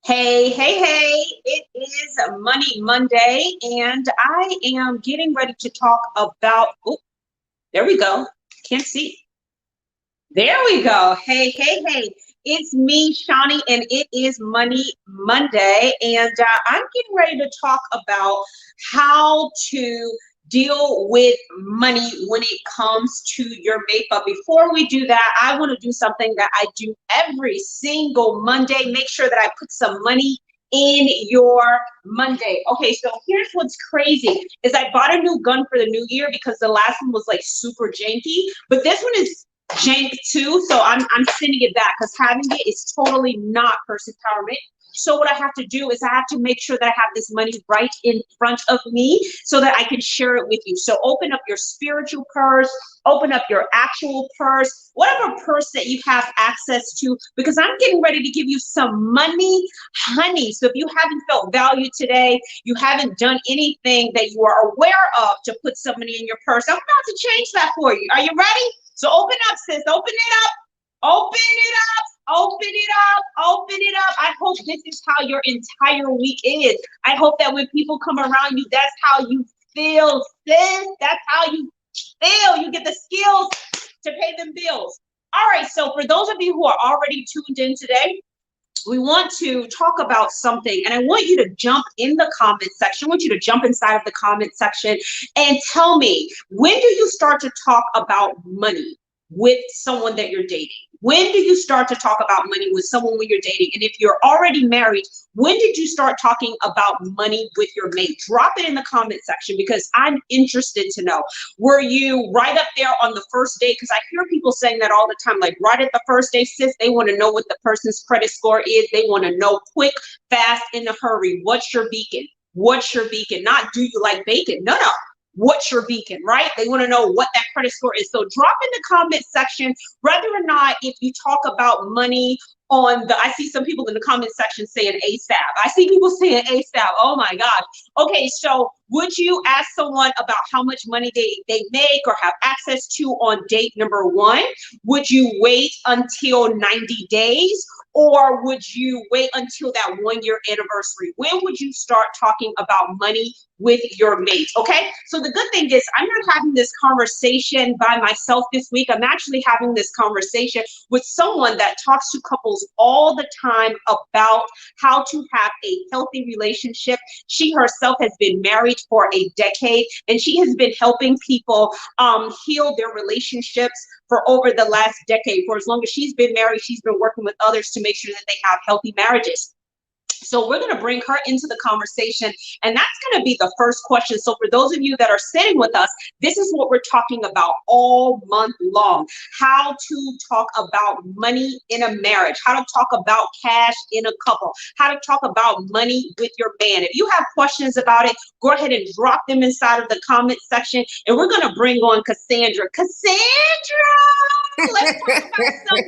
Hey, hey, hey, it is Money Monday, and I am getting ready to talk about. Oh, there we go. Can't see. There we go. Hey, hey, hey. It's me, Shawnee, and it is Money Monday. And I'm getting ready to talk about how to deal with money when it comes to your mate. But before we do that, I want to do something that I do every single Monday. Make sure that I put some money in your Monday. Okay, so here's what's crazy is I bought a new gun for the new year because the last one was like super janky, but this one is jank too. So I'm sending it back because having it is totally not person empowerment. So what I have to do is I have to make sure that I have this money right in front of me so that I can share it with you. So open up your spiritual purse, open up your actual purse, whatever purse that you have access to, because I'm getting ready to give you some money, honey. So if you haven't felt value today, you haven't done anything that you are aware of to put some money in your purse, I'm about to change that for you. Are you ready? So open up, sis. Open it up. Open it up. Open it up. Open it up. I hope this is how your entire week is. I hope that when people come around you, that's how you feel, sis. That's how you feel. You get the skills to pay them bills. All right. So for those of you who are already tuned in today, we want to talk about something, and I want you to jump in the comment section. I want you to jump inside of the comment section and tell me, when do you start to talk about money with someone that you're dating? When do you start to talk about money with someone when you're dating? And if you're already married, when did you start talking about money with your mate? Drop it in the comment section because I'm interested to know. Were you right up there on the first date? Because I hear people saying that all the time, like right at the first date, sis, they want to know what the person's credit score is. They want to know quick, fast, in a hurry. What's your beacon? What's your beacon? Not do you like bacon? No, no. What's your beacon, right? They want to know what that credit score is. So drop in the comment section whether or not if you talk about money on the, I see some people in the comment section saying ASAP. I see people saying ASAP. Oh my gosh. Okay, so would you ask someone about how much money they make or have access to on date number one? Would you wait until 90 days? Or would you wait until that 1 year anniversary? When would you start talking about money with your mate? Okay, so the good thing is I'm not having this conversation by myself this week. I'm actually having this conversation with someone that talks to couples all the time about how to have a healthy relationship. She herself has been married for a decade, and she has been helping people heal their relationships for over the last decade. For as long as she's been married, she's been working with others to make sure that they have healthy marriages. So we're going to bring her into the conversation, and that's going to be the first question. So for those of you that are sitting with us, this is what we're talking about all month long: how to talk about money in a marriage, how to talk about cash in a couple, how to talk about money with your man. If you have questions about it, go ahead and drop them inside of the comment section, and we're going to bring on Cassandra. Cassandra, let's talk about some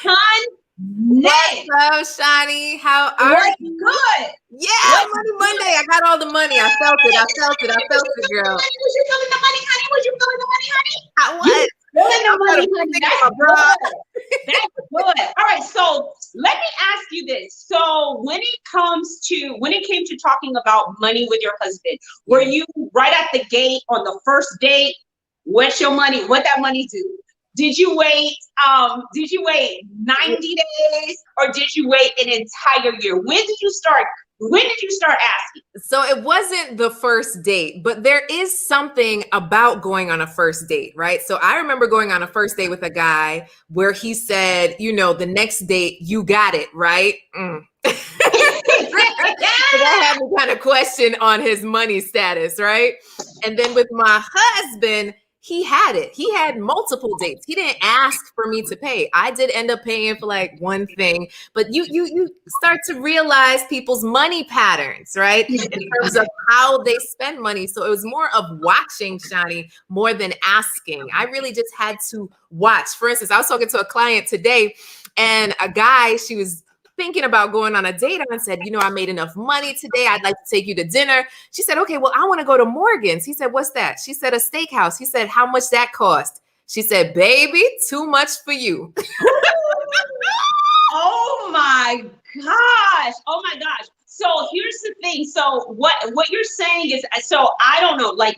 money. What's up, Shawnee? How are you? Good. Yeah, Money Monday. I got all the money. I felt it. I felt it. I felt it, girl. Was you feeling the money, honey? Was you feeling the money, honey? I was. Feeling the money, honey. That's good. That's good. All right, so let me ask you this. So when it came to talking about money with your husband, were you right at the gate on the first date? What's your money? What that money do? Did you wait 90 days or did you wait an entire year? When did you start asking? So it wasn't the first date, but there is something about going on a first date, right? So I remember going on a first date with a guy where he said, the next date, you got it, right? So that had me kind of question on his money status, right? And then with my husband, he had it. He had multiple dates. He didn't ask for me to pay. I did end up paying for like one thing, but you start to realize people's money patterns, right? In terms of how they spend money. So it was more of watching, Shani, more than asking. I really just had to watch. For instance, I was talking to a client today, and a guy, she was thinking about going on a date and said, I made enough money today. I'd like to take you to dinner. She said, okay, well, I want to go to Morgan's. He said, what's that? She said, a steakhouse. He said, how much that cost? She said, baby, too much for you. Oh my my gosh. Oh my gosh. So here's the thing. So what you're saying is, so I don't know, like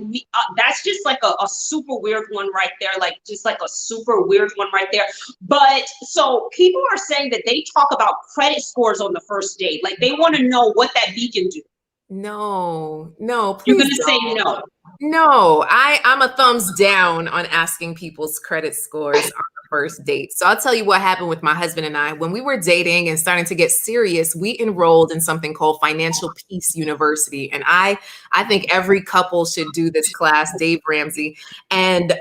that's just like a super weird one right there, like just like a super weird one right there. But so people are saying that they talk about credit scores on the first date, like they want to know what that beacon do. No, You're please gonna say don't. no. No, I'm a thumbs down on asking people's credit scores on the first date. So I'll tell you what happened with my husband and I. When we were dating and starting to get serious, we enrolled in something called Financial Peace University. And I think every couple should do this class, Dave Ramsey. And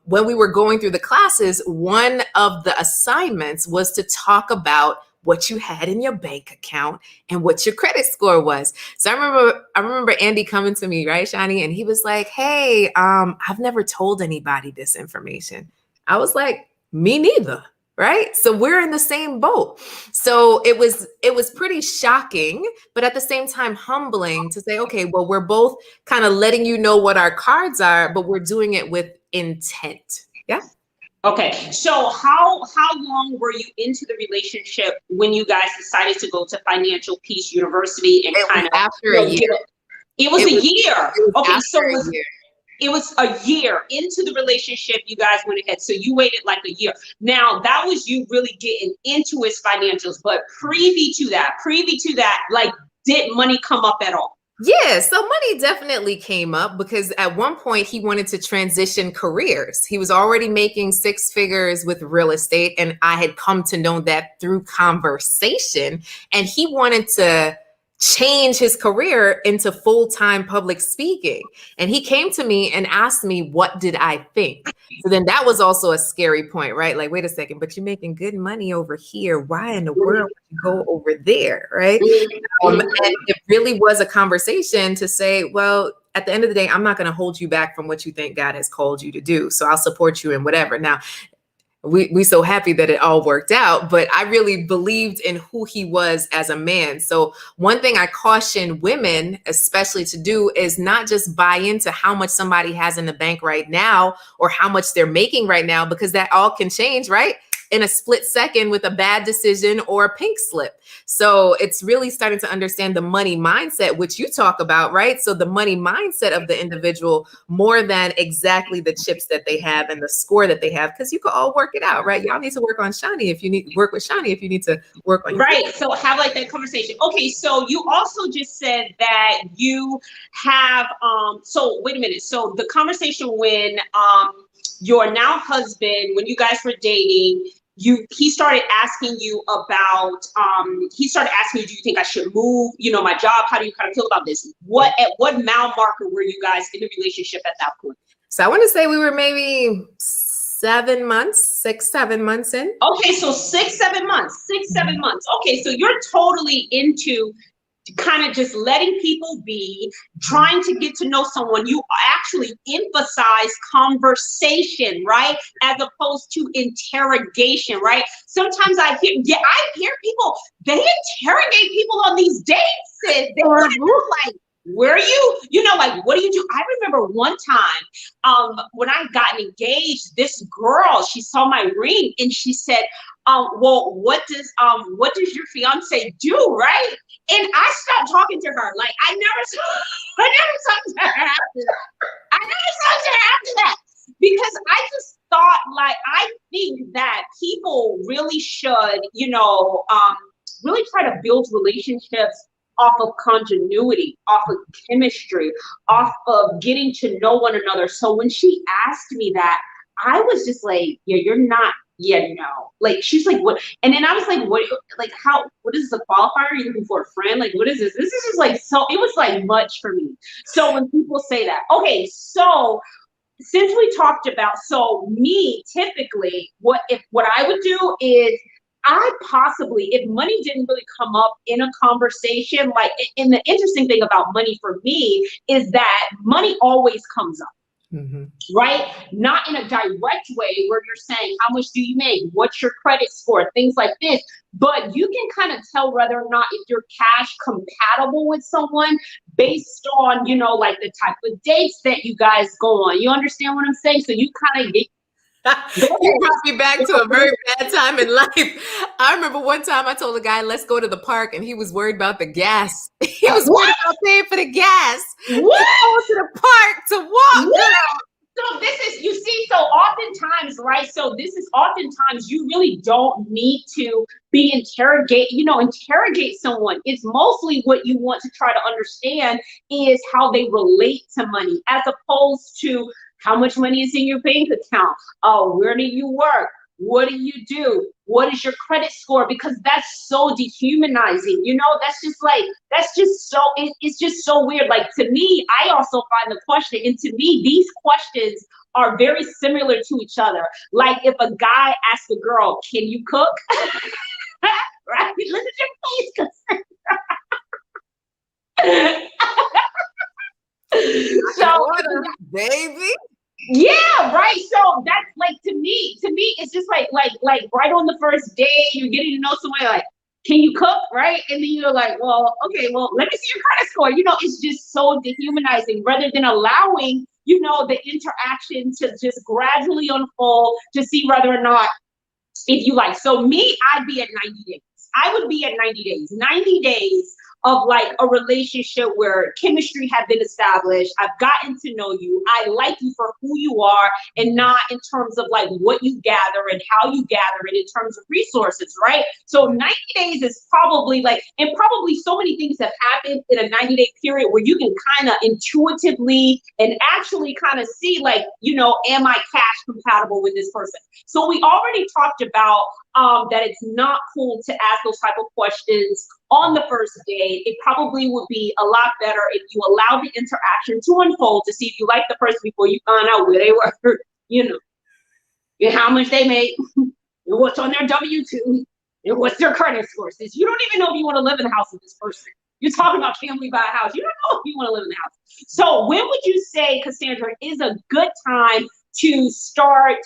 when we were going through the classes, one of the assignments was to talk about what you had in your bank account and what your credit score was. So I remember Andy coming to me, right, Shani? And he was like, hey, I've never told anybody this information. I was like, me neither. Right. So we're in the same boat. So it was pretty shocking, but at the same time humbling to say, okay, well, we're both kind of letting you know what our cards are, but we're doing it with intent. Yeah. Okay, so how long were you into the relationship when you guys decided to go to Financial Peace University and It was kind of, after a year. It was a year. It was Okay, so after a year. it was a year into the relationship you guys went ahead. So you waited like a year. Now that was you really getting into his financials, but privy to that, like, did money come up at all? Yeah, so money definitely came up because at one point he wanted to transition careers. He was already making six figures with real estate, and I had come to know that through conversation. And he wanted to change his career into full-time public speaking. And he came to me and asked me, what did I think? So then that was also a scary point, right? Like, wait a second, but you're making good money over here. Why in the world would you go over there, right? And it really was a conversation to say, well, at the end of the day, I'm not going to hold you back from what you think God has called you to do. So I'll support you in whatever. Now, we so happy that it all worked out, but I really believed in who he was as a man. So one thing I caution women, especially to do, is not just buy into how much somebody has in the bank right now or how much they're making right now, because that all can change, right? In a split second with a bad decision or a pink slip. So it's really starting to understand the money mindset, which you talk about, right? So the money mindset of the individual more than exactly the chips that they have and the score that they have, because you can all work it out, right? Y'all need to work on Shani if you need to work with Shani, if you need to work on your right. So have like that conversation. Okay, so you also just said that you have so wait a minute. So the conversation when your now husband, when you guys were dating, he started asking you about he started asking you, do you think I should move, my job? How do you kind of feel about this? At what mile marker were you guys in the relationship at that point? So I want to say we were maybe 7 months, 6, 7 months in. Okay, so 6, 7 months. Okay, so you're totally into kind of just letting people be, trying to get to know someone. You actually emphasize conversation, right? As opposed to interrogation, right? Sometimes I hear people, they interrogate people on these dates. They want to know, like, where are you? Like, what do you do? I remember one time when I got engaged, this girl, she saw my ring and she said, well, what does your fiance do, right? And I stopped talking to her. Like, I never talked to her after that. Because I just thought, like, I think that people really should, really try to build relationships off of continuity, off of chemistry, off of getting to know one another. So when she asked me that, I was just like, yeah, you're not, yeah, no. Like, she's like, what? And then I was like, what is this, a qualifier? Are you looking for a friend? Like, what is this? This is just like, so it was like much for me. So when people say that, okay, so since we talked about, so me typically, what I would do is, I possibly, if money didn't really come up in a conversation, like, and the interesting thing about money for me is that money always comes up. Mm-hmm. Right? Not in a direct way where you're saying, how much do you make? What's your credit score? Things like this. But you can kind of tell whether or not if you're cash compatible with someone based on, like the type of dates that you guys go on. You understand what I'm saying? So you kind of get, You brought me back to a very bad time in life. I remember one time I told a guy, let's go to the park, and he was worried about the gas. He was worried about paying for the gas. What? To go to the park to walk, What? girl. So this is, you see, so oftentimes, right? So this is oftentimes you really don't need to interrogate someone. It's mostly what you want to try to understand is how they relate to money, as opposed to how much money is in your bank account. Oh, where do you work? What do you do? What is your credit score? Because that's so dehumanizing. That's just so, it's just so weird. Like, to me, I also find the question, and to me, these questions are very similar to each other. Like, if a guy asks a girl, can you cook? Right? Look at your face. So, baby. yeah, right. So that's like, to me, it's just like right on the first day, you're getting to know somebody, like, can you cook? Right? And then you're like, well, okay, well, let me see your credit score. It's just so dehumanizing, rather than allowing, the interaction to just gradually unfold to see whether or not, if you like. So me, I'd be at 90 days. I would be at 90 days. 90 days of like a relationship where chemistry had been established. I've gotten to know you. I like you for who you are, and not in terms of like what you gather and how you gather it in terms of resources, right? So 90 days is probably like, and probably so many things have happened in a 90-day period where you can kind of intuitively and actually kind of see, like, am I cash compatible with this person? So we already talked about that it's not cool to ask those type of questions on the first date. It probably would be a lot better if you allow the interaction to unfold to see if you like the person before you find out where they were, and how much they make, and what's on their W-2, and what's their credit score. Since you don't even know if you want to live in the house with this person. You're talking about, can we buy a house? You don't know if you want to live in the house. So when would you say, Cassandra, is a good time to start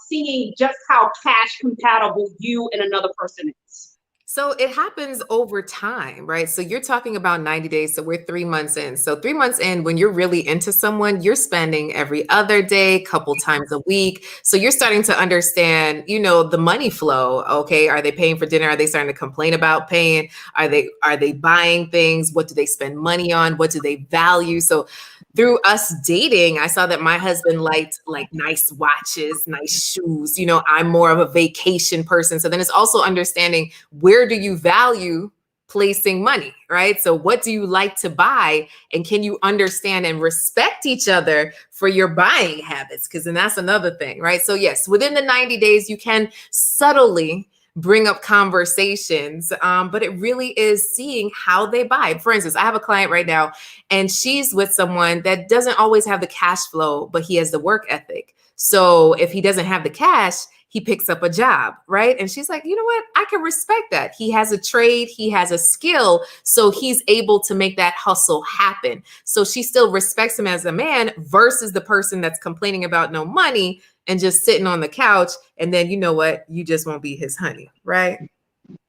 seeing just how cash compatible you and another person is? So it happens over time, right? So you're talking about 90 days. So we're 3 months in. So 3 months in, when you're really into someone, you're spending every other day, couple times a week. So you're starting to understand, the money flow. Okay. Are they paying for dinner? Are they starting to complain about paying? Are they buying things? What do they spend money on? What do they value? So through us dating, I saw that my husband liked like nice watches, nice shoes. I'm more of a vacation person. So then it's also understanding, where do you value placing money, right? So what do you like to buy? And can you understand and respect each other for your buying habits? Because then that's another thing, right? So yes, within the 90 days, you can subtly bring up conversations, but it really is seeing how they buy. For instance, I have a client right now, and she's with someone that doesn't always have the cash flow, but he has the work ethic. So if he doesn't have the cash, he picks up a job, right? And she's like, you know what? I can respect that. He has a trade, he has a skill, so he's able to make that hustle happen. So she still respects him as a man versus the person that's complaining about no money and just sitting on the couch. And then, you know what? You just won't be his honey, right?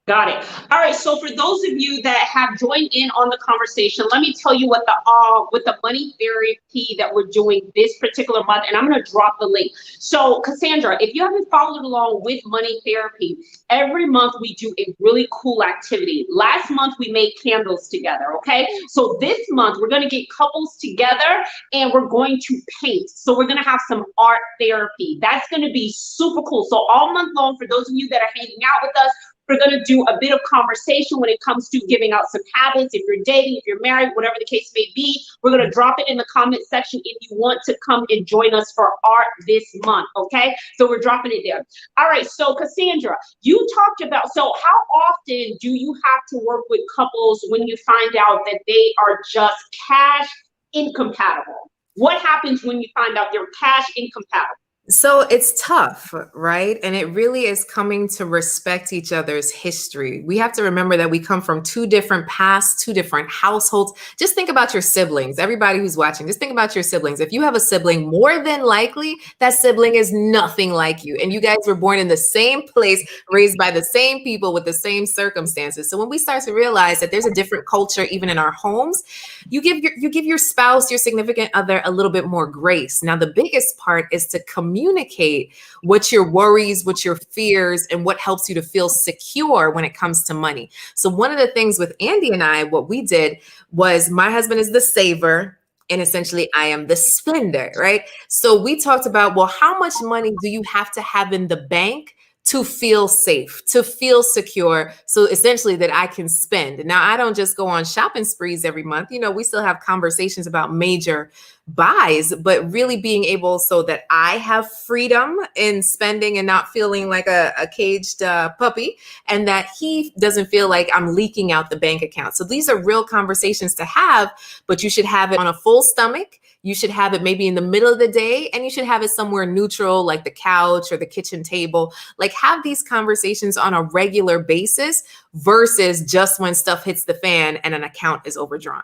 Got it. All right. So for those of you that have joined in on the conversation, let me tell you what the money therapy that we're doing this particular month, and I'm going to drop the link. So Cassandra, if you haven't followed along with money therapy, every month we do a really cool activity. Last month we made candles together. Okay. So this month we're going to get couples together and we're going to paint. So we're going to have some art therapy. That's going to be super cool. So all month long, for those of you that are hanging out with us, we're going to do a bit of conversation when it comes to giving out some habits. If you're dating, if you're married, whatever the case may be, we're going to drop it in the comment section if you want to come and join us for art this month. Okay. So we're dropping it there. All right. So Cassandra, you talked about, so how often do you have to work with couples when you find out that they are just cash incompatible? What happens when you find out they're cash incompatible? So it's tough, right? And it really is coming to respect each other's history. We have to remember that we come from two different pasts, two different households. Just think about your siblings. Everybody who's watching, just think about your siblings. If you have a sibling, more than likely that sibling is nothing like you. And you guys were born in the same place, raised by the same people with the same circumstances. So when we start to realize that there's a different culture even in our homes, you give your spouse, your significant other, a little bit more grace. Now, the biggest part is to communicate communicate what your worries, what your fears, and what helps you to feel secure when it comes to money. So one of the things with Andy and I, what we did was, my husband is the saver and essentially I am the spender, right? So we talked about, well, how much money do you have to have in the bank to feel safe, to feel secure, so essentially that I can spend. Now, I don't just go on shopping sprees every month. You know, we still have conversations about major buys, but really being able so that I have freedom in spending and not feeling like a caged puppy, and that he doesn't feel like I'm leaking out the bank account. So these are real conversations to have, but you should have it on a full stomach. You should have it maybe in the middle of the day, and you should have it somewhere neutral, like the couch or the kitchen table. Like, have these conversations on a regular basis versus just when stuff hits the fan and an account is overdrawn.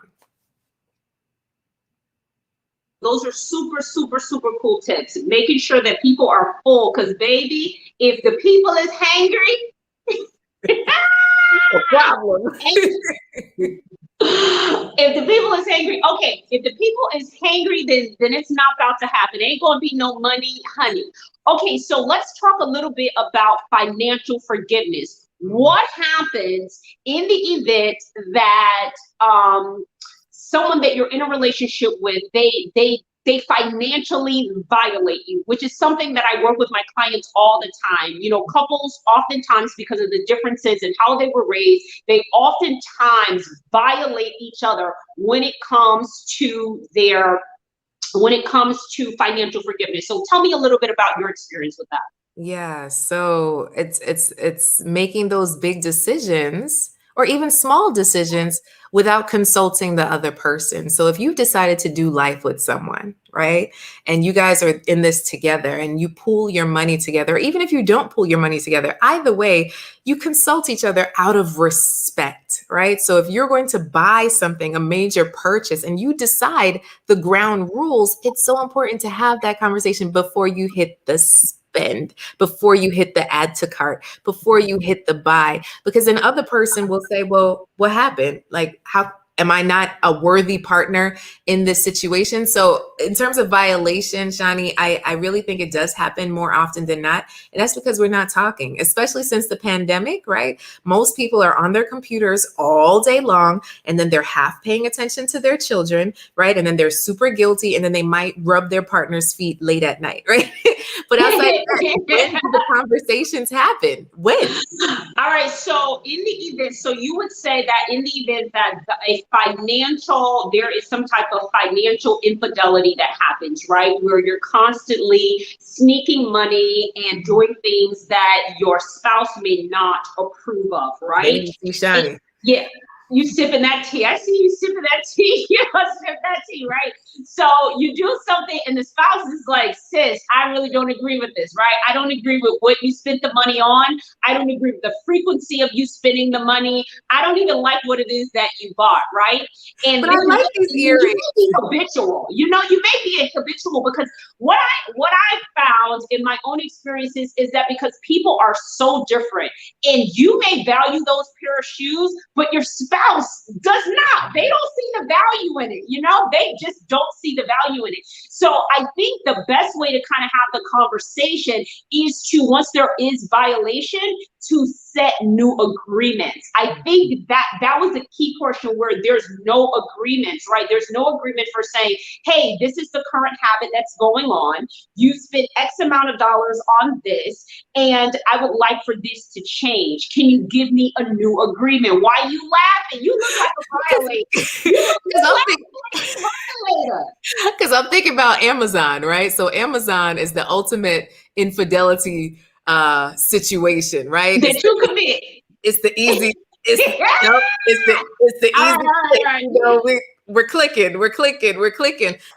Those are super, super, super cool tips. Making sure that people are full, because baby, if the people is hangry, A problem. If the people is hangry, okay. If the people is hangry, then it's not about to happen. Ain't gonna be no money, honey. Okay, so let's talk a little bit about financial forgiveness. What happens in the event that someone that you're in a relationship with, they financially violate you, which is something that I work with my clients all the time. You know, couples oftentimes, because of the differences in how they were raised, they oftentimes violate each other when it comes to financial forgiveness. So tell me a little bit about your experience with that. Yeah, so it's making those big decisions or even small decisions without consulting the other person. So if you've decided to do life with someone, right, and you guys are in this together and you pool your money together, even if you don't pool your money together, either way, you consult each other out of respect, right? So if you're going to buy something, a major purchase, and you decide the ground rules, it's so important to have that conversation before you hit the spend, before you hit the add to cart, before you hit the buy, because an other person will say, well, what happened? Like, how am I not a worthy partner in this situation? So in terms of violation, Shani, I really think it does happen more often than not. And that's because we're not talking, especially since the pandemic, right? Most people are on their computers all day long, and then they're half paying attention to their children, right? And then they're super guilty, and then they might rub their partner's feet late at night, right? But outside of that, when do the conversations happen? When? All right, so in the event, so you would say that in the event that there is some type of financial infidelity that happens, right? Where you're constantly sneaking money and doing things that your spouse may not approve of, right? Shani. Yeah. You sipping that tea. I see you sipping that tea. You sip that tea, right? So you do something and the spouse is like, sis, I really don't agree with this, right? I don't agree with what you spent the money on. I don't agree with the frequency of you spending the money. I don't even like what it is that you bought, right? And but I like these earrings. You may be habitual. You know, you may be habitual, because what I found in my own experiences is that because people are so different, and you may value those pair of shoes, but your spouse does not. They don't see the value in it. You know, they just don't see the value in it. So I think the best way to kind of have the conversation is to, once there is violation, to set new agreements. I think that was a key portion where there's no agreements, right? There's no agreement for saying, hey, this is the current habit that's going on. You spent X amount of dollars on this, and I would like for this to change. Can you give me a new agreement? Why are you laughing? You look like a violator. Because I'm thinking about Amazon, right? So Amazon is the ultimate infidelity situation, right? That you commit. It's the easy. It's the easy. Right. You know, we're clicking.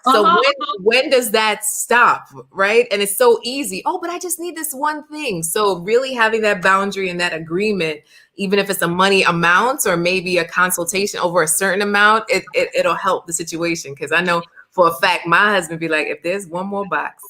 So when does that stop, right? And it's so easy. Oh, but I just need this one thing. So really having that boundary and that agreement, even if it's a money amount or maybe a consultation over a certain amount, it'll help the situation. Because I know for a fact my husband be like, if there's one more box,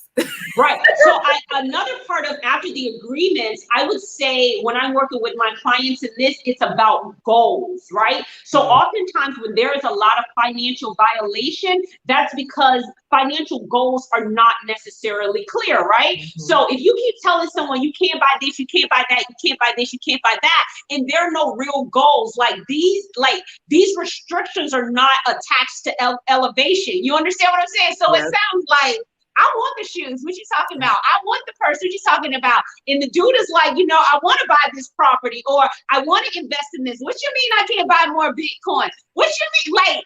Right. So another part of after the agreements, I would say when I'm working with my clients in this, it's about goals, right? So oftentimes when there is a lot of financial violation, that's because financial goals are not necessarily clear, right? So if you keep telling someone you can't buy this, you can't buy that, you can't buy this, you can't buy that, and there are no real goals, like these restrictions are not attached to elevation. You understand what I'm saying? So it sounds like I want the shoes. What you talking about? I want the purse. What you talking about? And the dude is like, I want to buy this property or I want to invest in this. What you mean I can't buy more Bitcoin? What you mean? Like,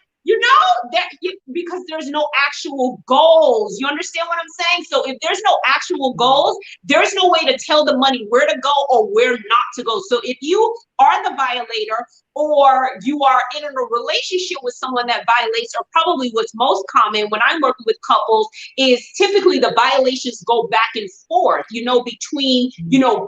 because there's no actual goals. You understand what I'm saying? So if there's no actual goals, there's no way to tell the money where to go or where not to go. So if you are the violator or you are in a relationship with someone that violates, or probably what's most common when I'm working with couples is typically the violations go back and forth, between,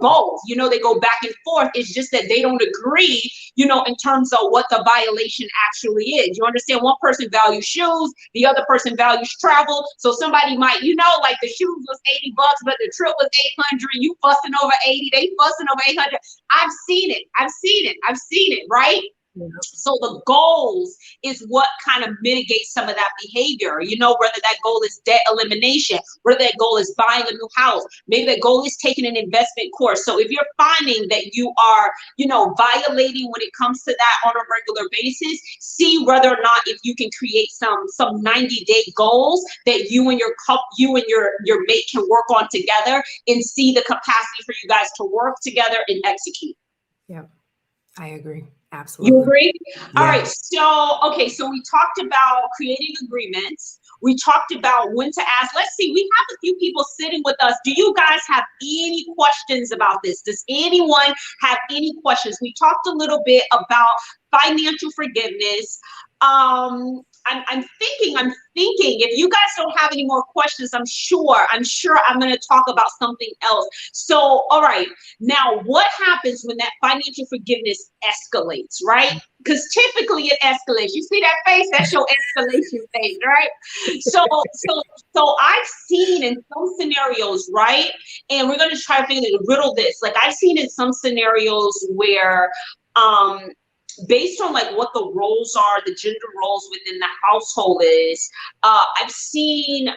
both, they go back and forth. It's just that they don't agree, in terms of what the violation actually is. You understand? One person values shoes, the other person values travel. So somebody might, like the shoes was $80, but the trip was 800. You fussing over 80, they fussing over 800. I've seen it, right? Yeah. So the goals is what kind of mitigates some of that behavior, whether that goal is debt elimination, whether that goal is buying a new house, maybe that goal is taking an investment course. So if you're finding that you are, violating when it comes to that on a regular basis, see whether or not if you can create some 90-day goals that you and your mate can work on together and see the capacity for you guys to work together and execute. Yeah, I agree. Absolutely. You agree? Yeah. All right. So we talked about creating agreements. We talked about when to ask. Let's see. We have a few people sitting with us. Do you guys have any questions about this? Does anyone have any questions? We talked a little bit about financial forgiveness. I'm thinking if you guys don't have any more questions, I'm sure I'm going to talk about something else. So, all right, now what happens when that financial forgiveness escalates, right? Because typically it escalates. You see that face? That's your escalation face, right? So I've seen in some scenarios, right? And we're going to try to riddle this. Like I've seen in some scenarios where, based on like what the roles are, the gender roles within the household is, I've seen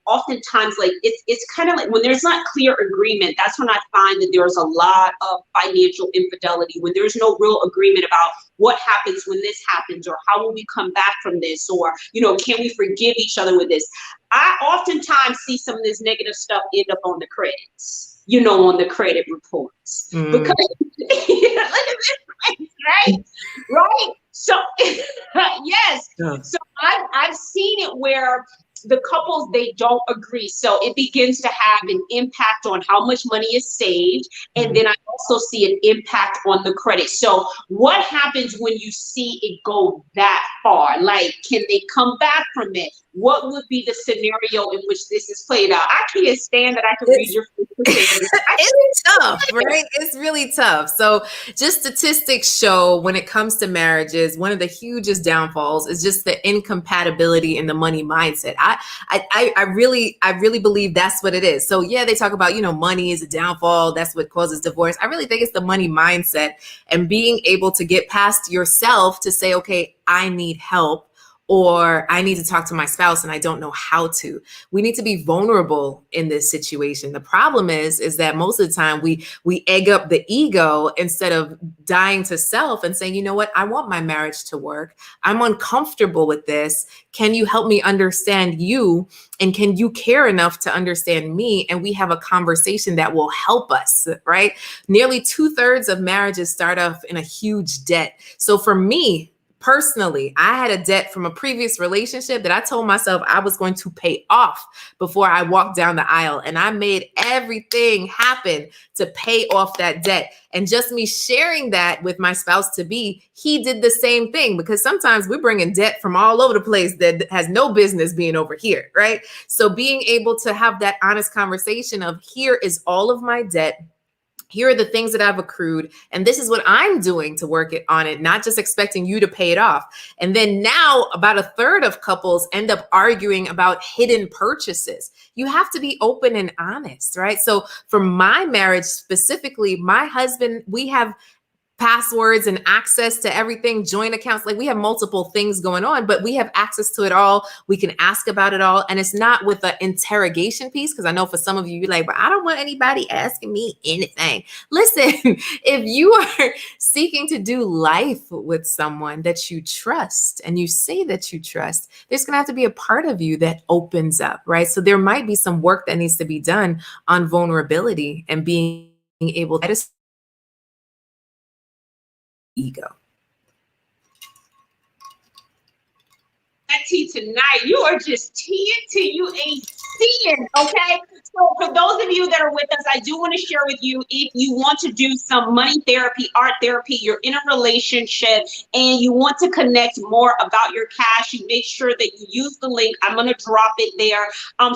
oftentimes like it's kind of like when there's not clear agreement, that's when I find that there's a lot of financial infidelity, when there's no real agreement about what happens when this happens, or how will we come back from this, or can we forgive each other with this. I oftentimes see some of this negative stuff end up on the credits, on the credit reports. Because look at this place, right? So yes. Yeah. So I've seen it where the couples, they don't agree. So it begins to have an impact on how much money is saved. And then I also see an impact on the credit. So what happens when you see it go that far? Like, can they come back from it? What would be the scenario in which this is played out? I can't stand that I can read your face. It's tough, right? It's really tough. So just statistics show when it comes to marriages, one of the hugest downfalls is just the incompatibility in the money mindset. I really believe that's what it is. So yeah, they talk about, money is a downfall. That's what causes divorce. I really think it's the money mindset and being able to get past yourself to say, okay, I need help, or I need to talk to my spouse and I don't know how to. We need to be vulnerable in this situation. The problem is that most of the time we egg up the ego instead of dying to self and saying, you know what, I want my marriage to work. I'm uncomfortable with this. Can you help me understand you? And can you care enough to understand me? And we have a conversation that will help us, right? Nearly 2/3 of marriages start off in a huge debt. So for me, personally, I had a debt from a previous relationship that I told myself I was going to pay off before I walked down the aisle. And I made everything happen to pay off that debt. And just me sharing that with my spouse to be, he did the same thing, because sometimes we're bringing debt from all over the place that has no business being over here, right? So being able to have that honest conversation of, here is all of my debt. here are the things that I've accrued, and this is what I'm doing to work on it, not just expecting you to pay it off. And then now about a third of couples end up arguing about hidden purchases. You have to be open and honest, right? So for my marriage specifically, my husband, we have passwords and access to everything, joint accounts. Like we have multiple things going on, but we have access to it all. We can ask about it all. And it's not with the interrogation piece, because I know for some of you, you're like, but I don't want anybody asking me anything. Listen, if you are seeking to do life with someone that you trust and you say that you trust, there's going to have to be a part of you that opens up, right? So there might be some work that needs to be done on vulnerability and being able to ego. Tea tonight. You are just teeing till you ain't seeing, okay? So for those of you that are with us, I do want to share with you, if you want to do some money therapy, art therapy, you're in a relationship and you want to connect more about your cash, you make sure that you use the link. I'm going to drop it there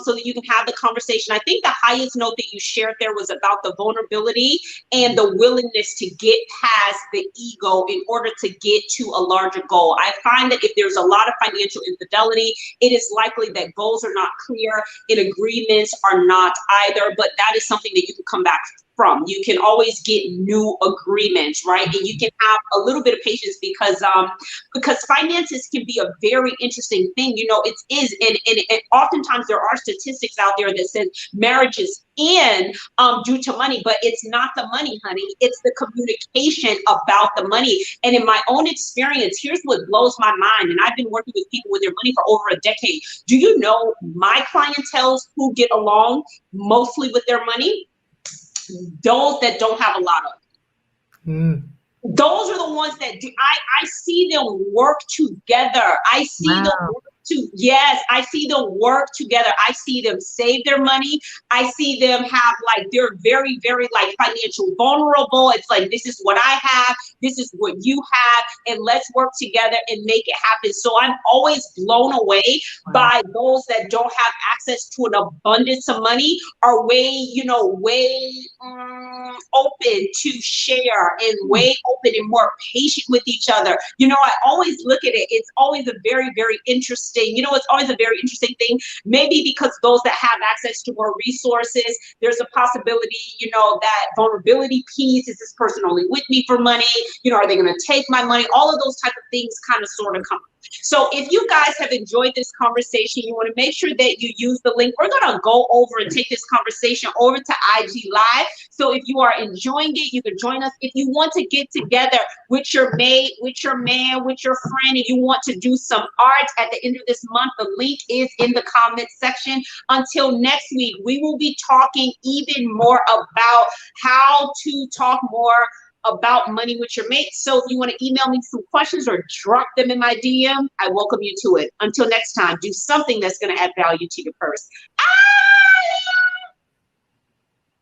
so that you can have the conversation. I think the highest note that you shared there was about the vulnerability and the willingness to get past the ego in order to get to a larger goal. I find that if there's a lot of financial infidelity, it is likely that goals are not clear and agreements are not either, but that is something that you can come back from. You can always get new agreements, right? And you can have a little bit of patience because finances can be a very interesting thing. You know, it is, and oftentimes there are statistics out there that says marriages end due to money, but it's not the money, honey. It's the communication about the money. And in my own experience, here's what blows my mind. And I've been working with people with their money for over a decade. Do you know my clientele who get along mostly with their money? Those that don't have a lot of it. Those are the ones that do. I see them work together. I see them work yes, I see them work together. I see them save their money. I see them have, like, they're very, very, like, financial vulnerable. It's like, this is what I have, this is what you have, and let's work together and make it happen. So I'm always blown away by those that don't have access to an abundance of money, are way, you know, way open to share and way open and more patient with each other. You know, I always look at it. It's always a very, very interesting, you know, it's always a very interesting thing. Maybe because those that have access to more resources, there's a possibility, you know, that vulnerability piece, is this person only with me for money? You know, are they going to take my money? All of those type of things kind of sort of come. So if you guys have enjoyed this conversation, you want to make sure that you use the link. We're going to go over and take this conversation over to IG Live. So if you are enjoying it, you can join us. If you want to get together with your mate, with your man, with your friend, and you want to do some art at the end of this month, the link is in the comment section. Until next week, we will be talking even more about how to talk more about money with your mate. So if you want to email me some questions or drop them in my DM, I welcome you to it. Until next time, do something that's going to add value to your purse.